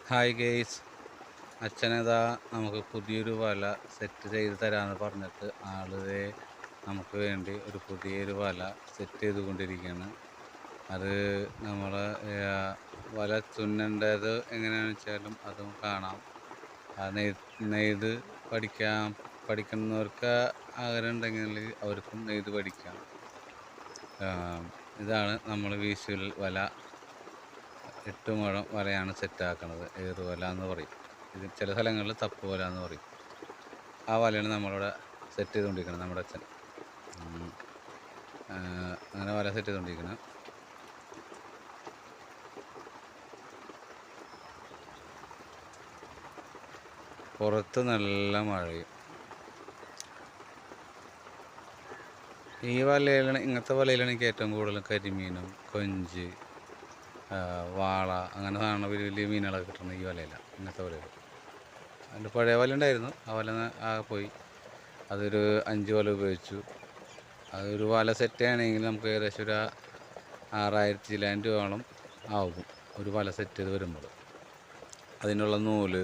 Hi guys, അച്ഛനിതാ നമുക്ക് പുതിയൊരു വല സെറ്റ് ചെയ്ത് തരാമെന്ന് പറഞ്ഞിട്ട് ആളുടെ നമുക്ക് വേണ്ടി ഒരു പുതിയൊരു വല സെറ്റ് ചെയ്തുകൊണ്ടിരിക്കുകയാണ്. അത് നമ്മൾ വല തുന്നേണ്ടത് എങ്ങനെയാണെന്ന് വെച്ചാലും അതും കാണാം. നെയ്ത് പഠിക്കുന്നവർക്ക് ആഗ്രഹമുണ്ടെങ്കിൽ അവർക്കും നെയ്ത് പഠിക്കാം. ഇതാണ് നമ്മൾ വീശുവൽ വല. 8 മുഴം വലയാണ് സെറ്റാക്കണത്. ഏറുവല എന്ന് പറയും. ഇത് ചില സ്ഥലങ്ങളിൽ തപ്പ് വല എന്ന് പറയും. ആ വലയാണ് നമ്മളിവിടെ സെറ്റ് ചെയ്തുകൊണ്ടിരിക്കുന്നത്. നമ്മുടെ അച്ഛൻ അങ്ങനെ വല സെറ്റ് ചെയ്തുകൊണ്ടിരിക്കുന്നത്. പുറത്ത് നല്ല മഴയും. ഈ വലയിലാണ്, ഇങ്ങനത്തെ വലയിലാണ് എനിക്ക് ഏറ്റവും കൂടുതൽ കരിമീനും കൊഞ്ച്, വാള അങ്ങനെ സാധനം വലിയ വലിയ മീനുകളൊക്കെ കിട്ടുന്നത് ഈ വലയിലാണ്. ഇങ്ങനത്തെ വലയിൽ. അതിൻ്റെ പഴയ വല ഉണ്ടായിരുന്നു, ആ വല പോയി. അതൊരു 5 വല ഉപയോഗിച്ചു. അതൊരു വല സെറ്റ് ചെയ്യണമെങ്കിൽ നമുക്ക് ഏകദേശം ഒരു 6000 രൂപയോളം ആകും ഒരു വല സെറ്റ് ചെയ്ത് വരുമ്പോൾ. അതിനുള്ള നൂല്,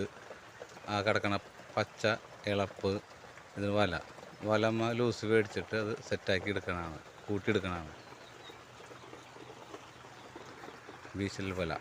ആ കിടക്കണ പച്ച ഇളപ്പ്, ഇത് വലമ്മ ലൂസ് മേടിച്ചിട്ട് അത് സെറ്റാക്കി എടുക്കണതാണ്, കൂട്ടിയെടുക്കണതാണ് വീശൽ വല.